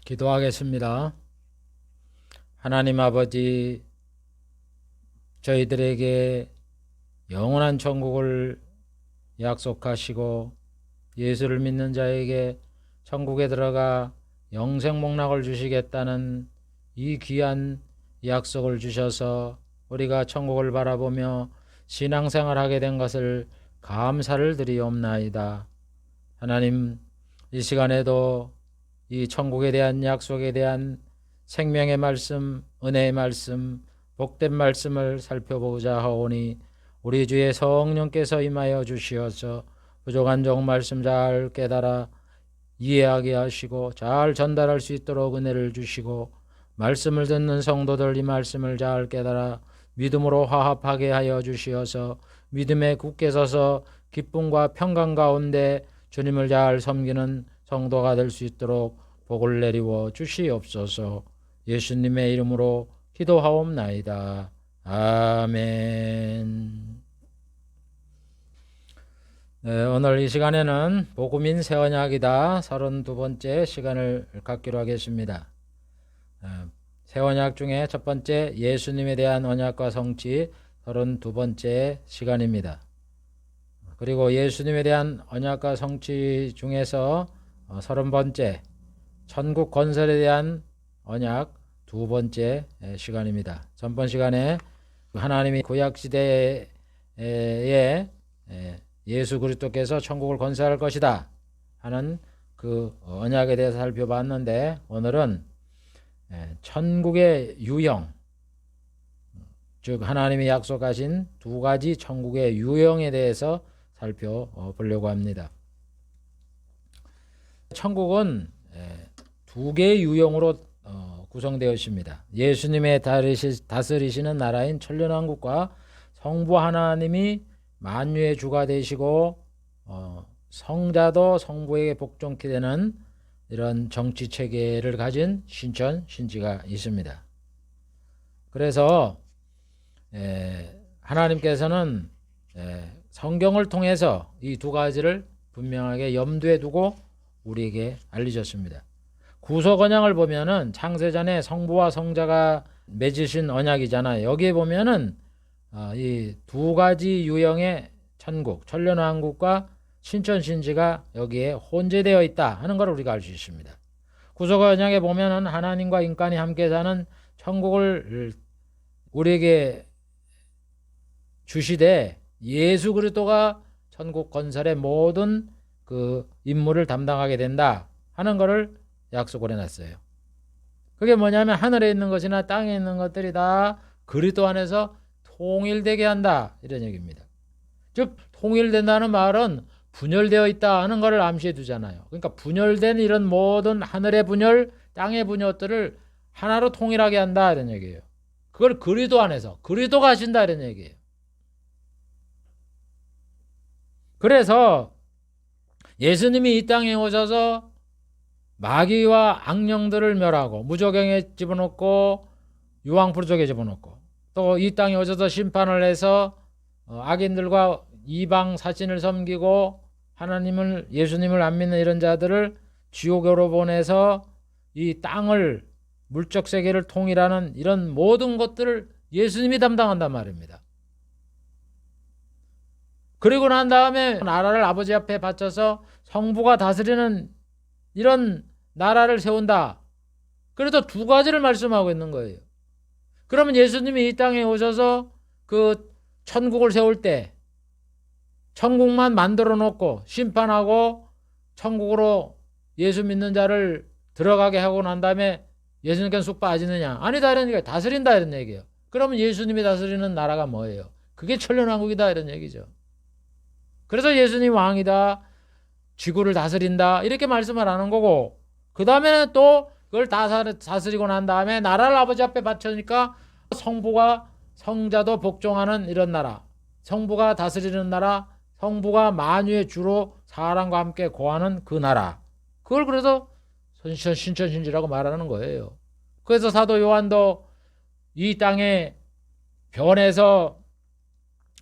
기도하겠습니다. 하나님 아버지, 저희들에게 영원한 천국을 약속하시고 예수를 믿는 자에게 천국에 들어가 영생 복락을 주시겠다는 이 귀한 약속을 주셔서 우리가 천국을 바라보며 신앙생활하게 된 것을 감사를 드리옵나이다. 하나님, 이 시간에도 이 천국에 대한 약속에 대한 생명의 말씀, 은혜의 말씀, 복된 말씀을 살펴보고자 하오니 우리 주의 성령께서 임하여 주시어서 부족한 종 말씀 잘 깨달아 이해하게 하시고 잘 전달할 수 있도록 은혜를 주시고, 말씀을 듣는 성도들 이 말씀을 잘 깨달아 믿음으로 화합하게 하여 주시어서 믿음에 굳게 서서 기쁨과 평강 가운데 주님을 잘 섬기는 성도가 될 수 있도록 복을 내리워 주시옵소서. 예수님의 이름으로 기도하옵나이다. 아멘. 네, 오늘 이 시간에는 복음인 새 언약이다 32번째 시간을 갖기로 하겠습니다. 새 언약 중에 첫 번째 예수님에 대한 언약과 성취 32번째 시간입니다. 그리고 예수님에 대한 언약과 성취 중에서 30번째 천국 건설에 대한 언약 두 번째 시간입니다. 전번 시간에 하나님이 구약시대에 예수 그리스도께서 천국을 건설할 것이다 하는 그 언약에 대해서 살펴봤는데, 오늘은 천국의 유형, 즉 하나님이 약속하신 두 가지 천국의 유형에 대해서 살펴보려고 합니다. 천국은 두 개의 유형으로 구성되어 있습니다. 예수님의 다스리시는 나라인 천년왕국과 성부 하나님이 만유의 주가 되시고 성자도 성부에게 복종케 되는 이런 정치 체계를 가진 신천 신지가 있습니다. 그래서 하나님께서는 성경을 통해서 이 두 가지를 분명하게 염두에 두고 우리에게 알리셨습니다. 구속 언약을 보면은 창세전에 성부와 성자가 맺으신 언약이잖아요. 여기에 보면은 이 두 가지 유형의 천국, 천년왕국과 신천신지가 여기에 혼재되어 있다 하는 걸 우리가 알 수 있습니다. 구속 언약에 보면은 하나님과 인간이 함께 사는 천국을 우리에게 주시되 예수 그리스도가 천국 건설의 모든 그 임무를 담당하게 된다 하는 것을 약속을 해놨어요. 그게 뭐냐면 하늘에 있는 것이나 땅에 있는 것들이 다 그리스도 안에서 통일되게 한다 이런 얘기입니다. 즉 통일된다는 말은 분열되어 있다 하는 것을 암시해 두잖아요. 그러니까 분열된 이런 모든 하늘의 분열, 땅의 분열들을 하나로 통일하게 한다 이런 얘기예요. 그걸 그리스도 안에서 그리스도가 하신다 이런 얘기예요. 그래서 예수님이 이 땅에 오셔서 마귀와 악령들을 멸하고 무저갱에 집어넣고 유황불족에 집어넣고 또 이 땅에 오셔서 심판을 해서 악인들과 이방 사신을 섬기고 하나님을 예수님을 안 믿는 이런 자들을 지옥으로 보내서 이 땅을 물적 세계를 통일하는 이런 모든 것들을 예수님이 담당한단 말입니다. 그리고 난 다음에 나라를 아버지 앞에 바쳐서 성부가 다스리는 이런 나라를 세운다. 그래서 두 가지를 말씀하고 있는 거예요. 그러면 예수님이 이 땅에 오셔서 그 천국을 세울 때 천국만 만들어 놓고 심판하고 천국으로 예수 믿는 자를 들어가게 하고 난 다음에 예수님께서 쑥 빠지느냐? 아니다 이런 얘기예요. 다스린다 이런 얘기예요. 그러면 예수님이 다스리는 나라가 뭐예요? 그게 천년왕국이다 이런 얘기죠. 그래서 예수님 왕이다, 지구를 다스린다 이렇게 말씀을 하는 거고, 그 다음에는 또 그걸 다스리고 난 다음에 나라를 아버지 앞에 바쳐니까 성부가 성자도 복종하는 이런 나라, 성부가 다스리는 나라, 성부가 만유의 주로 사람과 함께 거하는 그 나라, 그걸 그래서 신천신지라고 말하는 거예요. 그래서 사도 요한도 이 땅에 변해서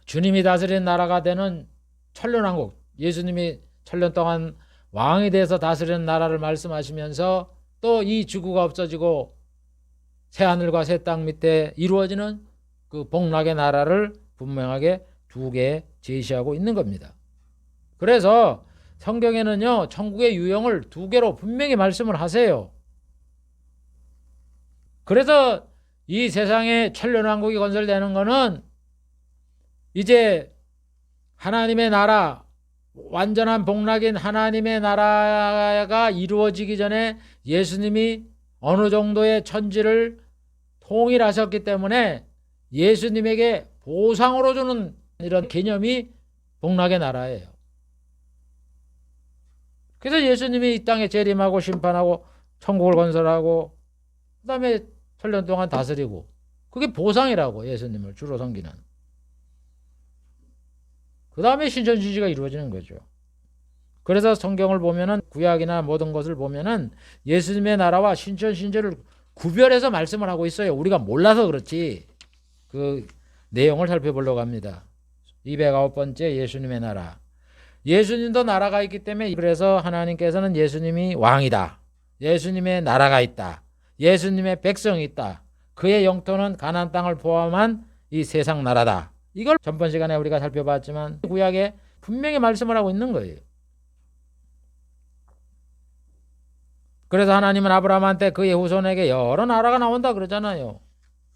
주님이 다스리는 나라가 되는 천년왕국, 예수님이 천년 동안 왕이 돼서 다스리는 나라를 말씀하시면서 또 이 지구가 없어지고 새하늘과 새 땅 밑에 이루어지는 그 복락의 나라를 분명하게 두 개 제시하고 있는 겁니다. 그래서 성경에는요, 천국의 유형을 두 개로 분명히 말씀을 하세요. 그래서 이 세상에 천년왕국이 건설되는 거는 이제 하나님의 나라, 완전한 복락인 하나님의 나라가 이루어지기 전에 예수님이 어느 정도의 천지를 통일하셨기 때문에 예수님에게 보상으로 주는 이런 개념이 복락의 나라예요. 그래서 예수님이 이 땅에 재림하고 심판하고 천국을 건설하고 그 다음에 천년 동안 다스리고, 그게 보상이라고 예수님을 주로 섬기는. 그 다음에 신천지지가 이루어지는 거죠. 그래서 성경을 보면은, 구약이나 모든 것을 보면은 예수님의 나라와 신천신제를 구별해서 말씀을 하고 있어요. 우리가 몰라서 그렇지. 그 내용을 살펴보려고 합니다. 209번째 예수님의 나라. 예수님도 나라가 있기 때문에, 그래서 하나님께서는 예수님이 왕이다, 예수님의 나라가 있다, 예수님의 백성이 있다, 그의 영토는 가나안 땅을 포함한 이 세상 나라다. 이걸 전번 시간에 우리가 살펴봤지만 구약에 분명히 말씀을 하고 있는 거예요. 그래서 하나님은 아브라함한테 그의 후손에게 여러 나라가 나온다 그러잖아요.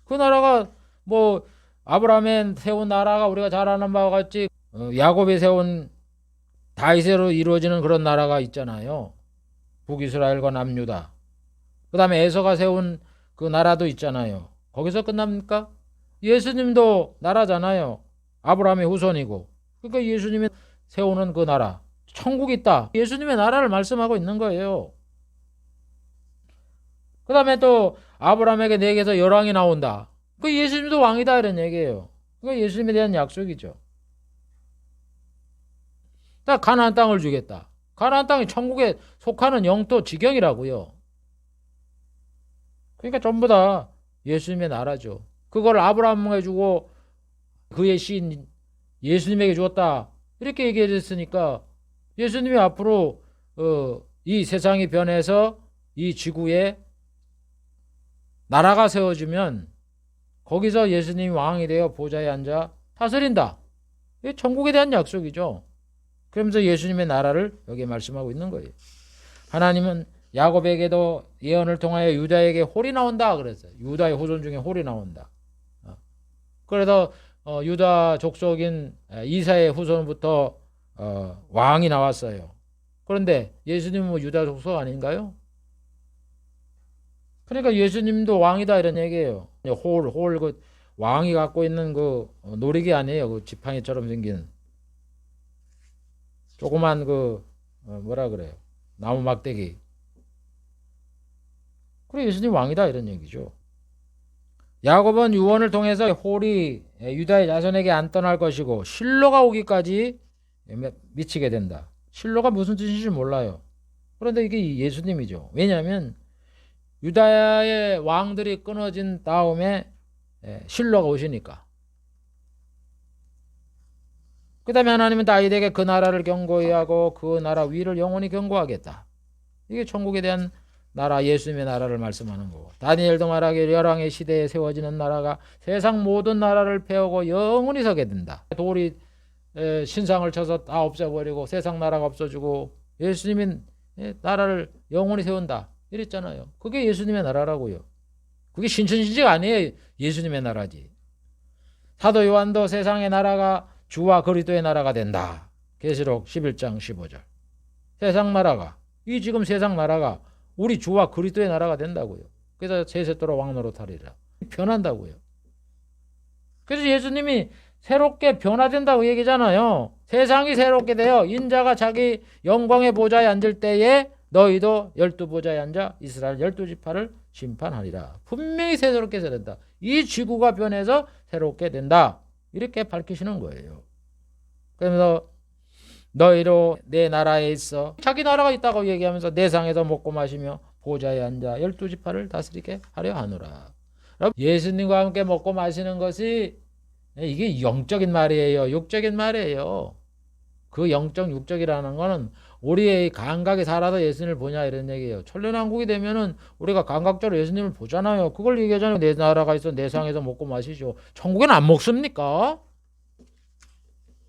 그 나라가 뭐 아브라함이 세운 나라가 우리가 잘 아는 바와 같이 야곱이 세운 다윗으로 이루어지는 그런 나라가 있잖아요. 북이스라엘과 남유다. 그 다음에 에서가 세운 그 나라도 있잖아요. 거기서 끝납니까? 예수님도 나라잖아요. 아브라함의 후손이고. 그러니까 예수님이 세우는 그 나라, 천국이 있다, 예수님의 나라를 말씀하고 있는 거예요. 그 다음에 또 아브라함에게 내게서 열왕이 나온다. 그 예수님도 왕이다 이런 얘기예요. 그 예수님에 대한 약속이죠. 가나안 땅을 주겠다. 가나안 땅이 천국에 속하는 영토 지경이라고요. 그러니까 전부 다 예수님의 나라죠. 그걸 아브라함에게 주고 그의 시인 예수님에게 주었다, 이렇게 얘기했으니까 예수님이 앞으로 이 세상이 변해서 이 지구에 나라가 세워지면 거기서 예수님이 왕이 되어 보좌에 앉아 다스린다. 이게 천국에 대한 약속이죠. 그러면서 예수님의 나라를 여기에 말씀하고 있는 거예요. 하나님은 야곱에게도 예언을 통하여 유다에게 홀이 나온다 그랬어요. 유다의 후손 중에 홀이 나온다. 그래서 유다 족속인 이사의 후손부터 왕이 나왔어요. 그런데 예수님은 뭐 유다 족속 아닌가요? 그러니까 예수님도 왕이다 이런 얘기예요. 그 왕이 갖고 있는 그 노리개 아니에요. 그 지팡이처럼 생긴 조그만 그 뭐라 그래요, 나무 막대기. 그래 예수님 왕이다 이런 얘기죠. 야곱은 유언을 통해서 홀이 유다의 자손에게 안 떠날 것이고 실로가 오기까지 미치게 된다. 실로가 무슨 뜻인지 몰라요. 그런데 이게 예수님이죠. 왜냐하면 유다의 왕들이 끊어진 다음에 실로가 오시니까. 그 다음에 하나님은 다윗에게 그 나라를 견고히 하고 그 나라 위를 영원히 견고하겠다. 이게 천국에 대한 나라, 예수님의 나라를 말씀하는 거고, 다니엘도 말하기를 열왕의 시대에 세워지는 나라가 세상 모든 나라를 패하고 영원히 서게 된다. 돌이 신상을 쳐서 다 없애버리고 세상 나라가 없어지고 예수님이 나라를 영원히 세운다 이랬잖아요. 그게 예수님의 나라라고요. 그게 신천지가 아니에요. 예수님의 나라지. 사도 요한도 세상의 나라가 주와 그리스도의 나라가 된다. 계시록 11장 15절. 세상 나라가, 이 지금 세상 나라가 우리 주와 그리스도의 나라가 된다고요. 그래서 세세토록 왕노릇하리라. 변한다고요. 그래서 예수님이 새롭게 변화된다고 얘기잖아요. 세상이 새롭게 되어 인자가 자기 영광의 보좌에 앉을 때에 너희도 12보좌에 앉아 이스라엘 12지파를 심판하리라. 분명히 새롭게 된다. 이 지구가 변해서 새롭게 된다. 이렇게 밝히시는 거예요. 그러면서 너희로 내 나라에 있어, 자기 나라가 있다고 얘기하면서 내 상에서 먹고 마시며 보좌에 앉아 12지파를 다스리게 하려 하노라. 예수님과 함께 먹고 마시는 것이 이게 영적인 말이에요. 육적인 말이에요. 그 영적 육적이라는 거는 우리의 감각이 살아서 예수님을 보냐 이런 얘기예요. 천년왕국이 되면은 우리가 감각적으로 예수님을 보잖아요. 그걸 얘기하잖아요. 내 나라가 있어 내 상에서 먹고 마시죠. 천국에는 안 먹습니까?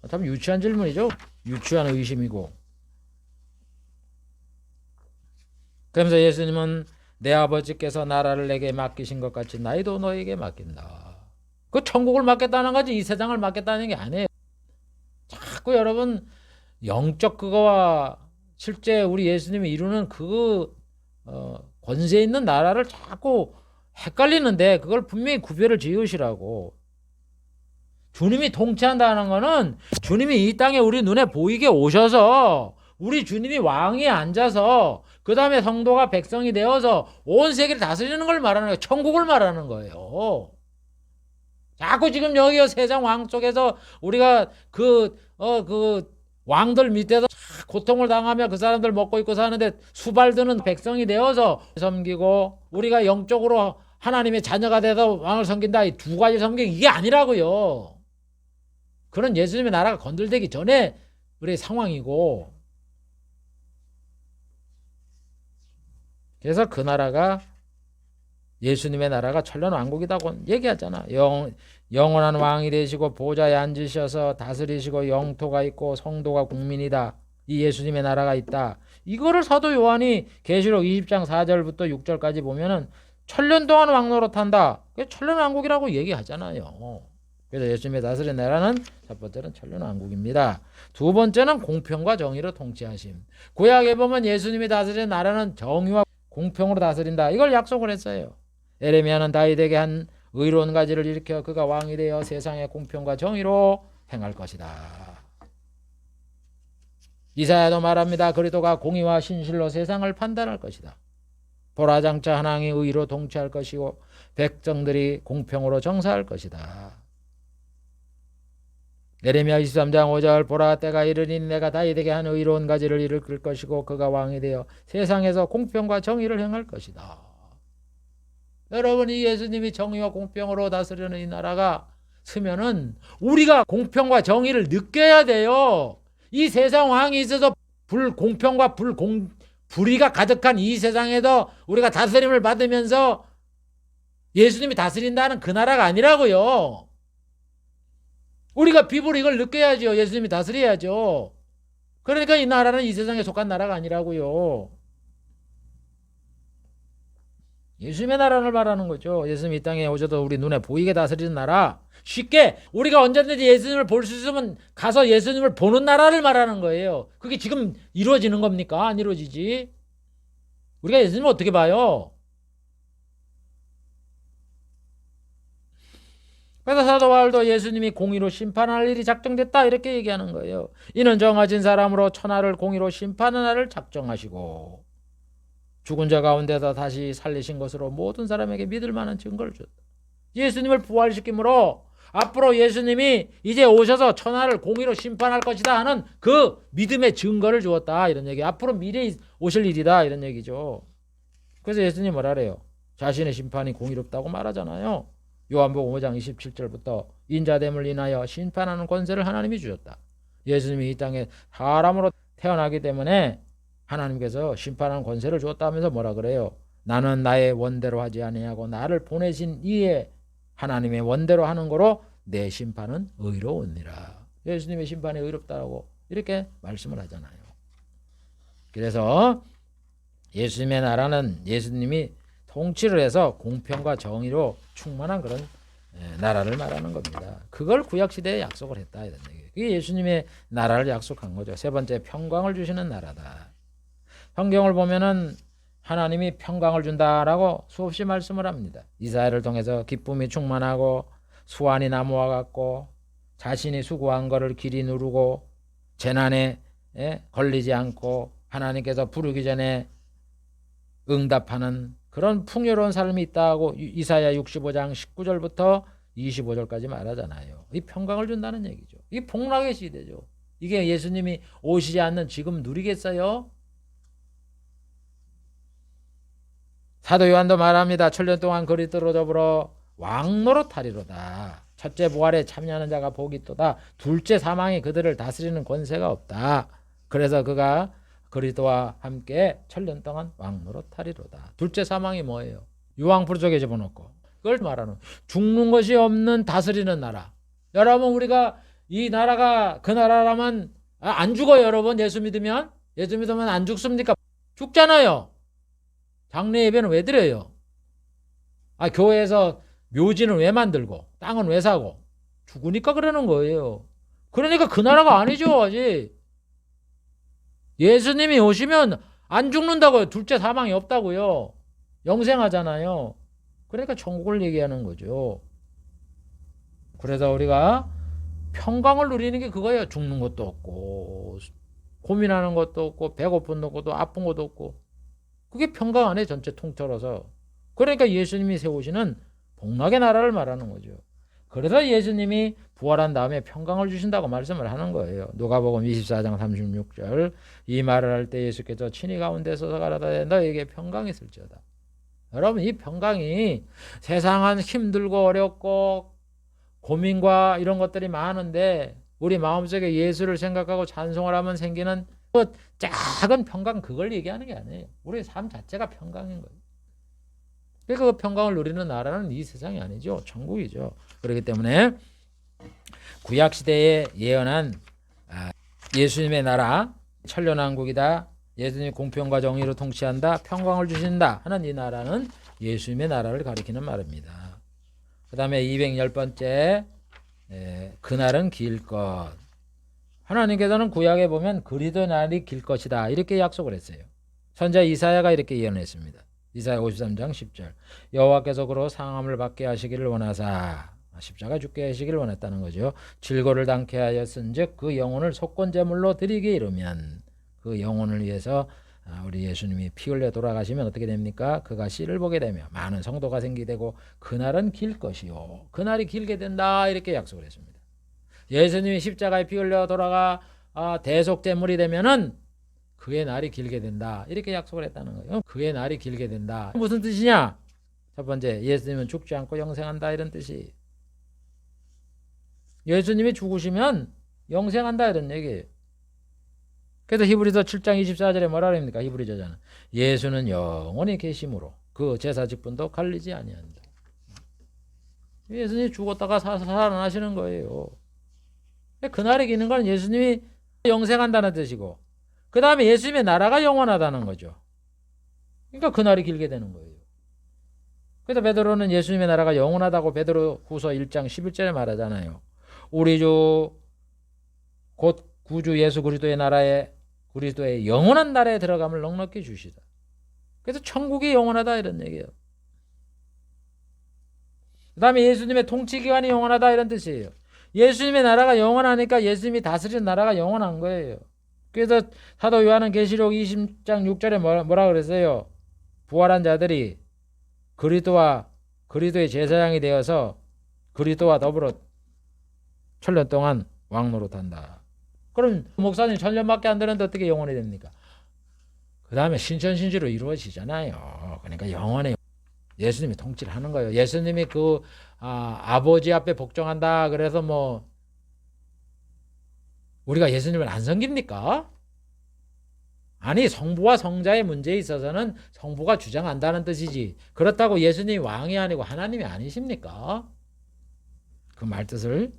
참 유치한 질문이죠. 유치한 의심이고. 그러면서 예수님은 내 아버지께서 나라를 내게 맡기신 것 같이 나이도 너에게 맡긴다. 그 천국을 맡겠다는 거지 이 세상을 맡겠다는 게 아니에요. 자꾸 여러분 영적 그거와 실제 우리 예수님이 이루는 그 권세 있는 나라를 자꾸 헷갈리는데 그걸 분명히 구별을 지으시라고. 주님이 통치한다는 거는 주님이 이 땅에 우리 눈에 보이게 오셔서 우리 주님이 왕위에 앉아서 그 다음에 성도가 백성이 되어서 온 세계를 다스리는 걸 말하는 거예요. 천국을 말하는 거예요. 자꾸 지금 여기 세상 왕 쪽에서 우리가 그 왕들 밑에서 고통을 당하며 그 사람들 먹고 입고 사는데 수발드는 백성이 되어서 섬기고 우리가 영적으로 하나님의 자녀가 돼서 왕을 섬긴다. 이 두 가지 섬기기 이게 아니라고요. 그런 예수님의 나라가 건들되기 전에 우리의 상황이고 그래서 그 나라가 예수님의 나라가 천년왕국이라고 얘기하잖아. 영원한 왕이 되시고 보좌에 앉으셔서 다스리시고 영토가 있고 성도가 국민이다. 이 예수님의 나라가 있다. 이거를 사도 요한이 계시록 20장 4절부터 6절까지 보면은 천년 동안 왕노릇한다. 그게 천년왕국이라고 얘기하잖아요. 그래서 예수님의 다스리는 나라는 첫 번째는 천년왕국입니다. 두 번째는 공평과 정의로 통치하심. 구약에 보면 예수님이 다스리는 나라는 정의와 공평으로 다스린다. 이걸 약속을 했어요. 에레미야는 다윗에게 한 의로운 가지를 일으켜 그가 왕이 되어 세상의 공평과 정의로 행할 것이다. 이사야도 말합니다. 그리스도가 공의와 신실로 세상을 판단할 것이다. 보라장차 하나님이 의로 통치할 것이고 백성들이 공평으로 정사할 것이다. 에레미야 23장 5절 보라 때가 이르니 내가 다윗에게 한 의로운 가지를 일으킬 것이고 그가 왕이 되어 세상에서 공평과 정의를 행할 것이다. 여러분 이 예수님이 정의와 공평으로 다스리는 이 나라가 서면은 우리가 공평과 정의를 느껴야 돼요. 이 세상 왕이 있어서 불공평과 불의가 가득한 이 세상에서 우리가 다스림을 받으면서 예수님이 다스린다는 그 나라가 아니라고요. 우리가 피부로 이걸 느껴야죠. 예수님이 다스려야죠. 그러니까 이 나라는 이 세상에 속한 나라가 아니라고요. 예수님의 나라를 말하는 거죠. 예수님이 이 땅에 오셔도 우리 눈에 보이게 다스리는 나라. 쉽게 우리가 언제든지 예수님을 볼 수 있으면 가서 예수님을 보는 나라를 말하는 거예요. 그게 지금 이루어지는 겁니까? 안 이루어지지. 우리가 예수님을 어떻게 봐요? 그래서 사도 바울도 예수님이 공의로 심판할 일이 작정됐다 이렇게 얘기하는 거예요. 이는 정하신 사람으로 천하를 공의로 심판하는 날을 작정하시고 죽은 자 가운데서 다시 살리신 것으로 모든 사람에게 믿을 만한 증거를 줬다. 예수님을 부활시킴으로 앞으로 예수님이 이제 오셔서 천하를 공의로 심판할 것이다 하는 그 믿음의 증거를 주었다 이런 얘기. 앞으로 미래에 오실 일이다 이런 얘기죠. 그래서 예수님이 뭐라 그래요? 자신의 심판이 공의롭다고 말하잖아요. 요한복음 5장 27절부터 인자됨을 인하여 심판하는 권세를 하나님이 주셨다. 예수님이 이 땅에 사람으로 태어나기 때문에 하나님께서 심판하는 권세를 주었다 하면서 뭐라 그래요? 나는 나의 원대로 하지 아니하고 나를 보내신 이의 하나님의 원대로 하는 거로 내 심판은 의로우니라. 예수님의 심판이 의롭다고 이렇게 말씀을 하잖아요. 그래서 예수님의 나라는 예수님이 통치를 해서 공평과 정의로 충만한 그런 나라를 말하는 겁니다. 그걸 구약시대에 약속을 했다 이런 얘기예요. 그게 예수님의 나라를 약속한 거죠. 세 번째 평강을 주시는 나라다. 성경을 보면은 하나님이 평강을 준다라고 수없이 말씀을 합니다. 이사야를 통해서 기쁨이 충만하고 수완이 나무와 같고 자신이 수고한 것을 길이 누르고 재난에 걸리지 않고 하나님께서 부르기 전에 응답하는 그런 풍요로운 삶이 있다고 이사야 65장 19절부터 25절까지 말하잖아요. 이 평강을 준다는 얘기죠. 이 복락의 시대죠. 이게 예수님이 오시지 않는 지금 누리겠어요? 사도 요한도 말합니다. 천년 동안 그리스도로 더불어 왕노릇하리로다. 첫째 부활에 참여하는 자가 복이 있도다. 둘째 사망이 그들을 다스리는 권세가 없다. 그래서 그가 그리스도와 함께 천년 동안 왕노릇하리로다. 둘째 사망이 뭐예요? 유황불족에 집어넣고 그걸 말하는 죽는 것이 없는 다스리는 나라. 여러분 우리가 이 나라가 그 나라라면 안 죽어요. 여러분 예수 믿으면 안 죽습니까? 죽잖아요. 장례 예배는 왜 드려요? 교회에서 묘지는 왜 만들고 땅은 왜 사고? 죽으니까 그러는 거예요. 그러니까 그 나라가 아니죠. 아직 예수님이 오시면 안 죽는다고요. 둘째 사망이 없다고요. 영생하잖아요. 그러니까 천국을 얘기하는 거죠. 그래서 우리가 평강을 누리는 게 그거예요. 죽는 것도 없고 고민하는 것도 없고 배고픈 것도 아픈 것도 없고 그게 평강 안에 전체 통틀어서 그러니까 예수님이 세우시는 복락의 나라를 말하는 거죠. 그래서 예수님이 부활한 다음에 평강을 주신다고 말씀을 하는 거예요. 누가복음 24장 36절 이 말을 할 때 예수께서 친히 가운데 서서 가라사대 너에게 평강이 있을지어다. 여러분 이 평강이 세상은 힘들고 어렵고 고민과 이런 것들이 많은데 우리 마음속에 예수를 생각하고 찬송을 하면 생기는 그 작은 평강 그걸 얘기하는 게 아니에요. 우리의 삶 자체가 평강인 거예요. 그 평강을 누리는 나라는 이 세상이 아니죠. 천국이죠. 그렇기 때문에 구약시대에 예언한 예수님의 나라 천년왕국이다. 예수님이 공평과 정의로 통치한다. 평강을 주신다 하는 이 나라는 예수님의 나라를 가리키는 말입니다. 그 다음에 210번째 그날은 길 것. 하나님께서는 구약에 보면 그리스도의 날이 길 것이다 이렇게 약속을 했어요. 선지자 이사야가 이렇게 예언했습니다. 이사야 53장 10절 여호와께서 그로 상함을 받게 하시기를 원하사 십자가 죽게 하시기를 원했다는 거죠. 질고를 당케 하였은즉 그 영혼을 속건제물로 드리게 이르면 그 영혼을 위해서 우리 예수님이 피 흘려 돌아가시면 어떻게 됩니까? 그가 씨를 보게 되며 많은 성도가 생기게 되고 그날은 길 것이요 그날이 길게 된다 이렇게 약속을 했습니다. 예수님이 십자가에 피 흘려 돌아가 대속제물이 되면은 그의 날이 길게 된다 이렇게 약속을 했다는 거예요. 그의 날이 길게 된다 무슨 뜻이냐? 첫 번째 예수님은 죽지 않고 영생한다 이런 뜻이 예수님이 죽으시면 영생한다 이런 얘기예요. 그래서 히브리서 7장 24절에 뭐라 그럽니까? 히브리 저자는 예수는 영원히 계심으로 그 제사 직분도 갈리지 아니한다. 예수님이 죽었다가 살아나시는 거예요. 그날이 기는 건 예수님이 영생한다는 뜻이고 그 다음에 예수님의 나라가 영원하다는 거죠. 그러니까 그날이 길게 되는 거예요. 그래서 베드로는 예수님의 나라가 영원하다고 베드로 후서 1장 11절에 말하잖아요. 우리 주 곧 구주 예수 그리스도의 나라에 그리스도의 영원한 나라에 들어감을 넉넉히 주시다. 그래서 천국이 영원하다 이런 얘기예요. 그 다음에 예수님의 통치기간이 영원하다 이런 뜻이에요. 예수님의 나라가 영원하니까 예수님이 다스리는 나라가 영원한 거예요. 그래서 사도 요한은 계시록 20장 6절에 뭐라 그랬어요? 부활한 자들이 그리스도와 그리스도의 제사장이 되어서 그리스도와 더불어 천년 동안 왕노릇한다. 그럼 목사님 천년밖에 안 되는데 어떻게 영원히 됩니까? 그 다음에 신천신주로 이루어지잖아요. 그러니까 영원히 예수님이 통치를 하는 거예요. 예수님이 아버지 앞에 복종한다 그래서 뭐 우리가 예수님을 안 섬깁니까? 아니 성부와 성자의 문제에 있어서는 성부가 주장한다는 뜻이지 그렇다고 예수님이 왕이 아니고 하나님이 아니십니까? 그 말뜻을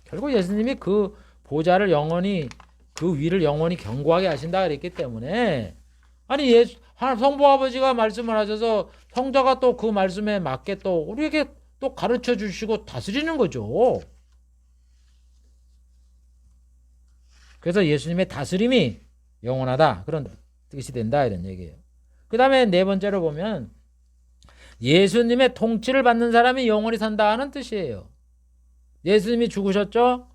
결국 예수님이 그 보좌를 영원히 그 위를 영원히 견고하게 하신다 그랬기 때문에 아니 성부 아버지가 말씀을 하셔서 성자가 또 그 말씀에 맞게 또 우리에게 또 가르쳐 주시고 다스리는 거죠. 그래서 예수님의 다스림이 영원하다 그런 뜻이 된다 이런 얘기예요. 그 다음에 네 번째로 보면 예수님의 통치를 받는 사람이 영원히 산다는 뜻이에요. 예수님이 죽으셨죠?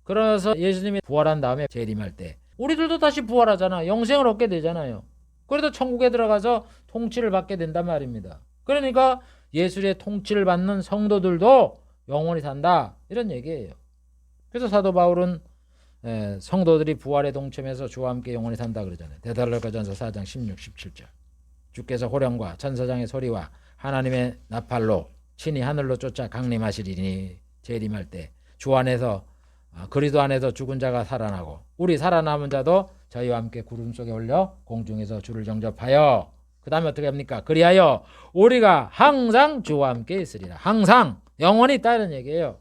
그래서 예수님이 부활한 다음에 재림할 때 우리들도 다시 부활하잖아. 영생을 얻게 되잖아요. 그래도 천국에 들어가서 통치를 받게 된단 말입니다. 그러니까 예수의 통치를 받는 성도들도 영원히 산다 이런 얘기예요. 그래서 사도 바울은 성도들이 부활에 동참해서 주와 함께 영원히 산다 그러잖아요. 데살로니가전서 4장 16, 17절 주께서 호령과 천사장의 소리와 하나님의 나팔로 친히 하늘로 쫓아 강림하시리니 재림할 때 주 안에서 그리스도 안에서 죽은 자가 살아나고 우리 살아남은 자도 저희와 함께 구름 속에 올려 공중에서 주를 영접하여 그 다음에 어떻게 합니까? 그리하여 우리가 항상 주와 함께 있으리라. 항상 영원히 있다 이런 얘기예요.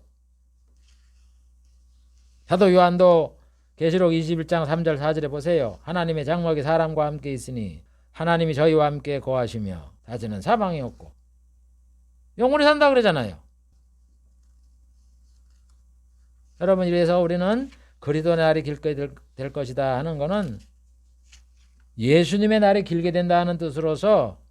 사도 요한도 계시록 21장 3절 4절에 보세요. 하나님의 장막이 사람과 함께 있으니 하나님이 저희와 함께 거하시며 다시는 사망이 없고 영원히 산다 그러잖아요. 여러분 이래서 우리는 그리스도의 날이 길게 될 것이다 하는 것은 예수님의 날이 길게 된다 하는 뜻으로서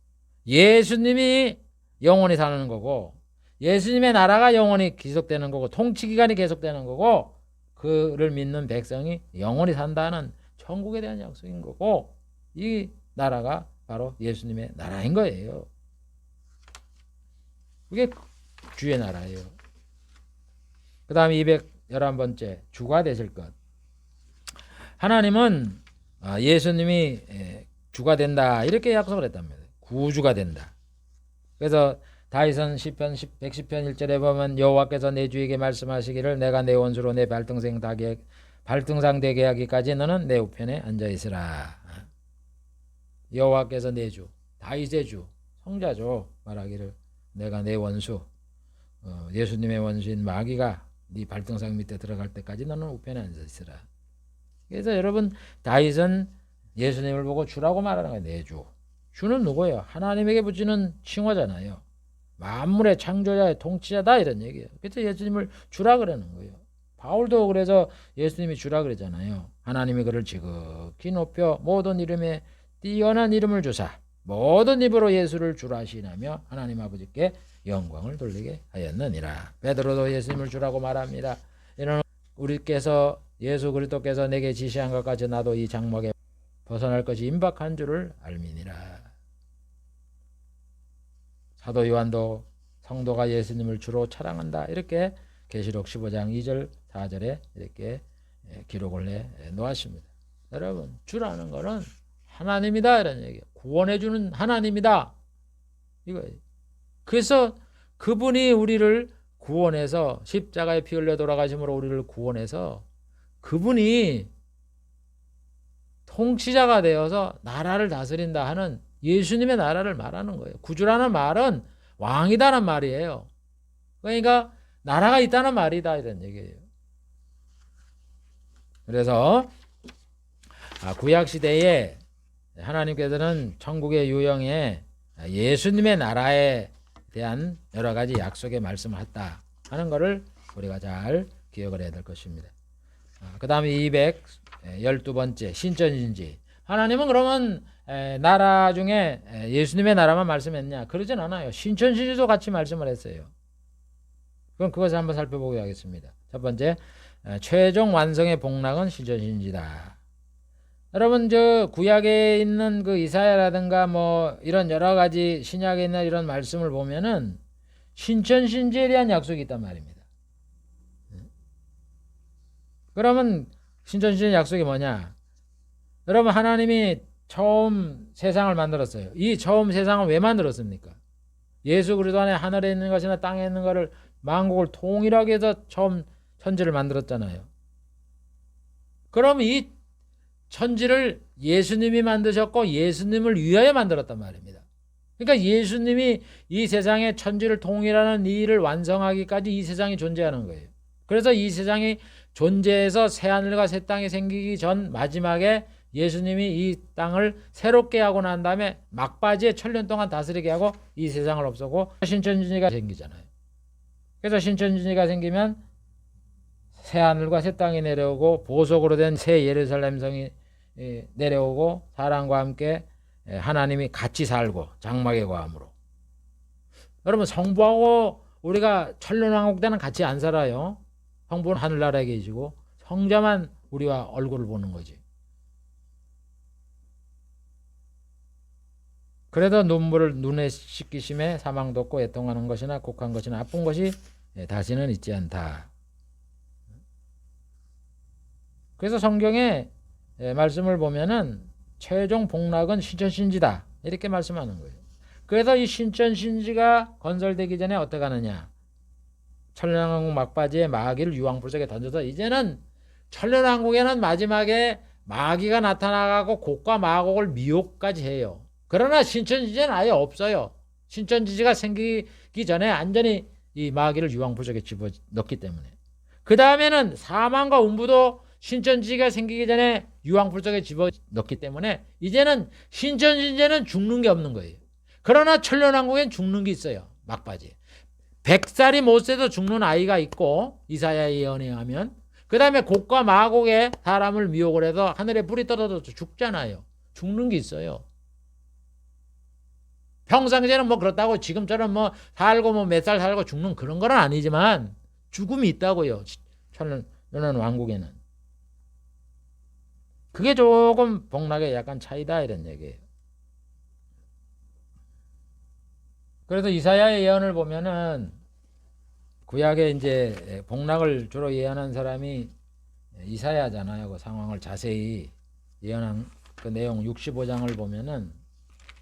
예수님이 영원히 사는 거고 예수님의 나라가 영원히 지속되는 거고 통치기간이 계속되는 거고 그를 믿는 백성이 영원히 산다는 천국에 대한 약속인 거고 이 나라가 바로 예수님의 나라인 거예요. 그게 주의 나라예요. 그 다음에 211번째 주가 되실 것. 하나님은 예수님이 주가 된다 이렇게 약속을 했답니다. 구주가 된다. 그래서 다윗은 시편 110편 1절에 보면 여호와께서 내 주에게 말씀하시기를 내가 내 원수로 내 발등상 되게 하기까지 너는 내 우편에 앉아있으라. 여호와께서 내 주, 다윗의 주, 성자죠. 말하기를 내가 내 원수, 예수님의 원수인 마귀가 네 발등상 밑에 들어갈 때까지 너는 우편에 앉아있으라. 그래서 여러분 다윗은 예수님을 보고 주라고 말하는 거예요. 내 주. 주는 누구예요? 하나님에게 붙이는 칭호잖아요. 만물의 창조자의 통치자다 이런 얘기예요. 그래서 예수님을 주라 그러는 거예요. 바울도 그래서 예수님이 주라 그러잖아요. 하나님이 그를 지극히 높여 모든 이름에 뛰어난 이름을 주사 모든 입으로 예수를 주라 시인하며 하나님 아버지께 영광을 돌리게 하였느니라. 베드로도 예수님을 주라고 말합니다. 이는 우리께서 예수 그리스도께서 내게 지시한 것 같이 나도 이 장막에 벗어날 것이 임박한 줄을 알미니라. 사도 요한도 성도가 예수님을 주로 찬양한다 이렇게 계시록 15장 2절 4절에 이렇게 기록을 해 놓았습니다. 여러분 주라는 것은 하나님이다 이런 얘기예요. 구원해 주는 하나님이다 이거예요. 그래서 그분이 우리를 구원해서 십자가에 피 흘려 돌아가심으로 우리를 구원해서 그분이 통치자가 되어서 나라를 다스린다 하는 예수님의 나라를 말하는 거예요. 구주라는 말은 왕이다는 말이에요. 그러니까 나라가 있다는 말이다 이런 얘기예요. 그래서 구약시대에 하나님께서는 천국의 유형에 예수님의 나라에 대한 여러 가지 약속의 말씀을 했다 하는 것을 우리가 잘 기억을 해야 될 것입니다. 그 다음에 212번째 신천진지. 하나님은 그러면 나라 중에 예수님의 나라만 말씀했냐? 그러진 않아요. 신천진지도 같이 말씀을 했어요. 그럼 그것을 한번 살펴보게 하겠습니다. 첫 번째, 최종 완성의 복락은 신천진지다. 여러분 저 구약에 있는 그 이사야라든가 뭐 이런 여러 가지 신약에 있는 이런 말씀을 보면은 신천신지에 대한 약속이 있단 말입니다. 그러면 신천신지의 약속이 뭐냐? 여러분 하나님이 처음 세상을 만들었어요. 이 처음 세상을 왜 만들었습니까? 예수 그리스도 안에 하늘에 있는 것이나 땅에 있는 것을 만국을 통일하게 해서 처음 천지를 만들었잖아요. 그럼 이 천지를 예수님이 만드셨고 예수님을 위하여 만들었단 말입니다. 그러니까 예수님이 이 세상의 천지를 통일하는 이 일을 완성하기까지 이 세상이 존재하는 거예요. 그래서 이 세상이 존재해서 새하늘과 새 땅이 생기기 전 마지막에 예수님이 이 땅을 새롭게 하고 난 다음에 막바지에 1000년 동안 다스리게 하고 이 세상을 없애고 신천지가 생기잖아요. 그래서 신천지가 생기면 새하늘과 새 땅이 내려오고 보석으로 된 새 예루살렘 성이 내려오고 사람과 함께 하나님이 같이 살고 장막의 거함으로. 여러분 성부하고 우리가 천년왕국 때는 같이 안 살아요. 성부는 하늘나라에 계시고 성자만 우리와 얼굴을 보는 거지. 그래도 눈물을 눈에 씻기심에 사망도 없고 애통하는 것이나 곡한 것이나 아픈 것이 다시는 있지 않다. 그래서 성경에 말씀을 보면은 최종 복락은 신천신지다 이렇게 말씀하는 거예요. 그래서 이 신천신지가 건설되기 전에 어떻게 하느냐? 천년왕국 막바지에 마귀를 유황불속에 던져서 이제는 천년왕국에는 마지막에 마귀가 나타나고 곡과 마곡을 미혹까지 해요. 그러나 신천지지는 아예 없어요. 신천지지가 생기기 전에 완전히 이 마귀를 유황불속에 집어넣기 때문에. 그 다음에는 사망과 음부도 신천지가 생기기 전에 유황불속에 집어넣기 때문에 이제는 신천지제는 죽는 게 없는 거예요. 그러나 천년왕국엔 죽는 게 있어요. 막바지 100살이 못 새도 죽는 아이가 있고 이사야의 예언에 의하면, 그 다음에 곡과 마곡에 사람을 미혹을 해서 하늘에 불이 떨어져도 죽잖아요. 죽는 게 있어요. 평상시에는 뭐 그렇다고 지금처럼 뭐 살고 뭐 몇 살 살고 죽는 그런 건 아니지만 죽음이 있다고요. 천년 왕국에는. 그게 조금 복락의 약간 차이다 이런 얘기예요. 그래서 이사야의 예언을 보면은 구약에 이제 복락을 주로 예언한 사람이 이사야잖아요. 그 상황을 자세히 예언한 그 내용 65장을 보면은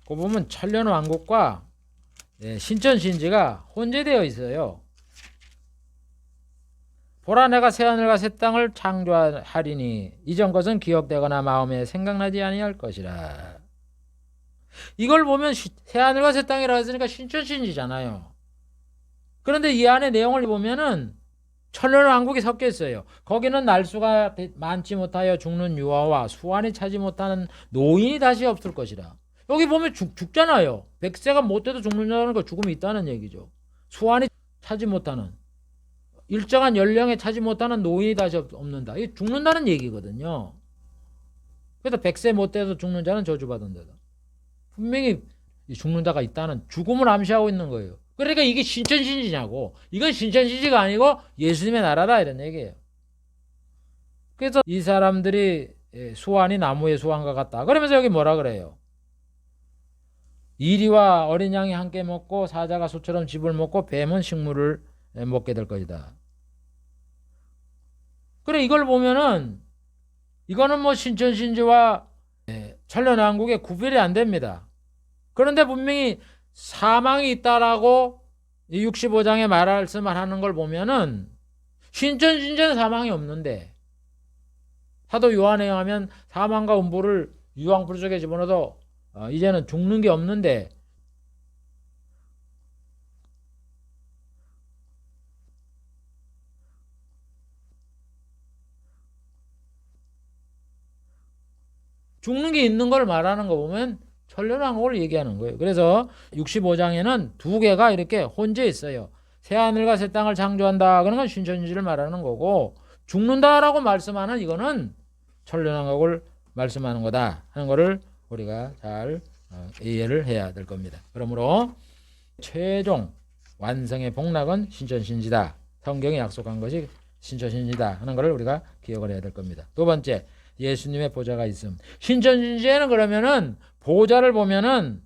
그 보면 천년 왕국과 신천 신지가 혼재되어 있어요. 보라 내가 새하늘과 새 땅을 창조하리니 이전 것은 기억되거나 마음에 생각나지 아니할 것이라. 이걸 보면 새하늘과 새 땅이라 했으니까 신천신지잖아요. 그런데 이 안에 내용을 보면은 천년왕국이 섞여 있어요. 거기는 날수가 많지 못하여 죽는 유아와 수완이 차지 못하는 노인이 다시 없을 것이라. 여기 보면 죽잖아요. 100세가 못 돼도 죽는다는 거 죽음이 있다는 얘기죠. 수완이 차지 못하는, 일정한 연령에 차지 못하는 노인이 다시 없는다. 이게 죽는다는 얘기거든요. 그래서 100세 못 돼도 죽는 자는 저주받은다. 분명히 죽는 자가 있다는 죽음을 암시하고 있는 거예요. 그러니까 이게 신천신지냐고. 이건 신천신지가 아니고 예수님의 나라다 이런 얘기예요. 그래서 이 사람들이 수완이 나무의 수완과 같다. 그러면서 여기 뭐라 그래요? 이리와 어린 양이 함께 먹고 사자가 소처럼 즙을 먹고 뱀은 식물을 먹게 될 것이다. 그래 이걸 보면은 이거는 뭐 신천신지와 천년왕국의 구별이 안 됩니다. 그런데 분명히 사망이 있다라고 65장에 말씀을 하는 걸 보면은 신천신지는 사망이 없는데 사도 요한에 의하면 사망과 음부를 유황불 속에 집어넣어도 이제는 죽는 게 없는데 죽는 게 있는 걸 말하는 거 보면 천년왕국을 얘기하는 거예요. 그래서 65장에는 두 개가 이렇게 혼재 있어요. 새하늘과 새 땅을 창조한다. 그런 건 신천지를 말하는 거고 죽는다라고 말씀하는 이거는 천년왕국을 말씀하는 거다 하는 거를 우리가 잘 이해를 해야 될 겁니다. 그러므로 최종 완성의 복락은 신천신지다. 성경이 약속한 것이 신천신지다 하는 것을 우리가 기억을 해야 될 겁니다. 두 번째, 예수님의 보좌가 있음. 신천신지에는 그러면은 보좌를 보면은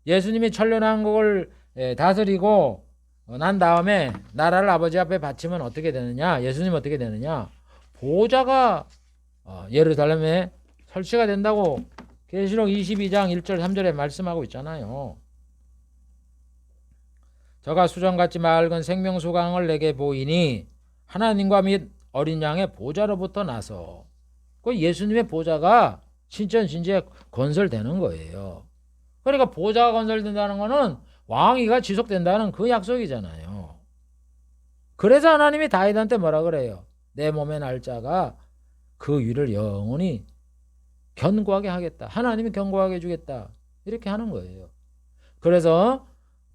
예수님이 천년왕국을 다스리고 난 다음에 나라를 아버지 앞에 바치면 어떻게 되느냐? 예수님 어떻게 되느냐? 보좌가 예루살렘에 설치가 된다고 계시록 22장 1절 3절에 말씀하고 있잖아요. 저가 수정같이 맑은 생명수강을 내게 보이니 하나님과 및 어린 양의 보좌로부터 나서 그 예수님의 보좌가 신천신지에 건설되는 거예요. 그러니까 보좌가 건설된다는 거는 왕위가 지속된다는 그 약속이잖아요. 그래서 하나님이 다윗한테 뭐라 그래요? 내 몸의 날짜가 그 위를 영원히 견고하게 하겠다. 하나님이 견고하게 해주겠다. 이렇게 하는 거예요. 그래서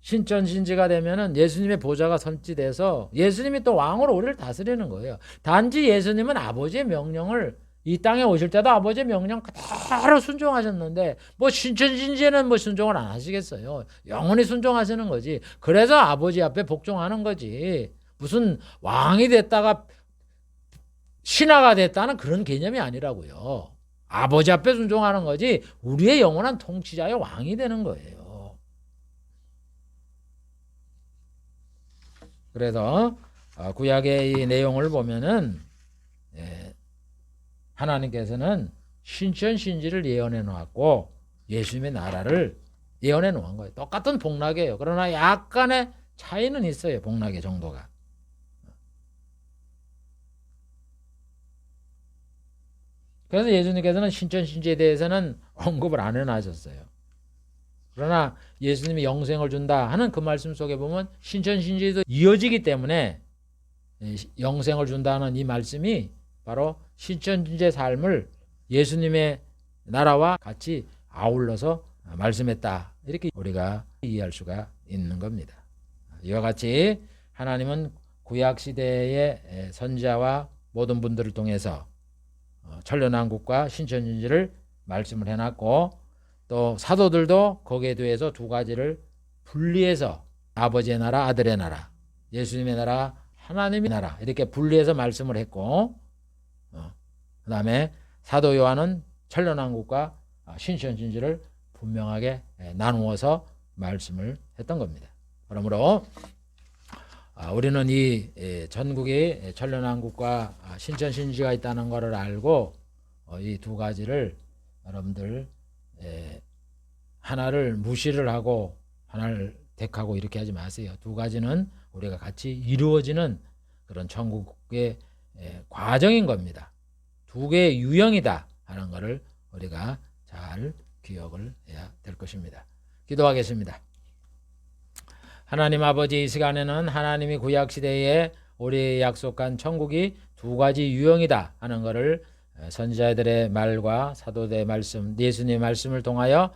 신천신지가 되면은 예수님의 보좌가 설치돼서 예수님이 또 왕으로 우리를 다스리는 거예요. 단지 예수님은 아버지의 명령을 이 땅에 오실 때도 아버지의 명령 그대로 순종하셨는데 뭐 신천신지에는 뭐 순종을 안 하시겠어요. 영원히 순종하시는 거지. 그래서 아버지 앞에 복종하는 거지. 무슨 왕이 됐다가 신하가 됐다는 그런 개념이 아니라고요. 아버지 앞에 순종하는 거지 우리의 영원한 통치자의 왕이 되는 거예요. 그래서 구약의 이 내용을 보면은 하나님께서는 신천신지를 예언해 놓았고 예수님의 나라를 예언해 놓은 거예요. 똑같은 복락이에요. 그러나 약간의 차이는 있어요. 복락의 정도가. 그래서 예수님께서는 신천신지에 대해서는 언급을 안 해놔셨어요. 그러나 예수님이 영생을 준다 하는 그 말씀 속에 보면 신천신지도 이어지기 때문에 영생을 준다는 이 말씀이 바로 신천지의 삶을 예수님의 나라와 같이 아울러서 말씀했다. 이렇게 우리가 이해할 수가 있는 겁니다. 이와 같이 하나님은 구약시대의 선지자와 모든 분들을 통해서 천년왕국과 신천지를 말씀을 해놨고 또 사도들도 거기에 대해서 두 가지를 분리해서 아버지의 나라, 아들의 나라, 예수님의 나라, 하나님의 나라 이렇게 분리해서 말씀을 했고 그 다음에 사도 요한은 천년왕국과 신천지를 분명하게 나누어서 말씀을 했던 겁니다. 그러므로 우리는 이 전국에 천년왕국과 신천신지가 있다는 것을 알고 이 두 가지를 여러분들 하나를 무시를 하고 하나를 택하고 이렇게 하지 마세요. 두 가지는 우리가 같이 이루어지는 그런 천국의 과정인 겁니다. 두 개의 유형이다 하는 것을 우리가 잘 기억을 해야 될 것입니다. 기도하겠습니다. 하나님 아버지, 이 시간에는 하나님이 구약시대에 우리의 약속한 천국이 두 가지 유형이다 하는 것을 선지자들의 말과 사도들의 말씀, 예수님의 말씀을 통하여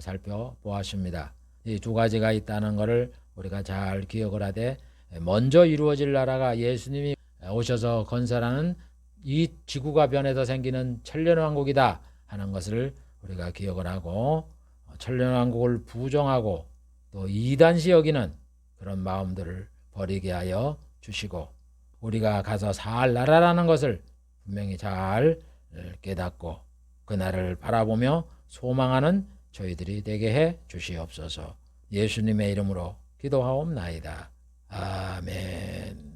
살펴보았습니다. 이 두 가지가 있다는 것을 우리가 잘 기억을 하되 먼저 이루어질 나라가 예수님이 오셔서 건설하는 이 지구가 변해서 생기는 천년왕국이다 하는 것을 우리가 기억을 하고 천년왕국을 부정하고 또 이단시 여기는 그런 마음들을 버리게 하여 주시고 우리가 가서 살 나라라는 것을 분명히 잘 깨닫고 그 나라를 바라보며 소망하는 저희들이 되게 해 주시옵소서. 예수님의 이름으로 기도하옵나이다. 아멘.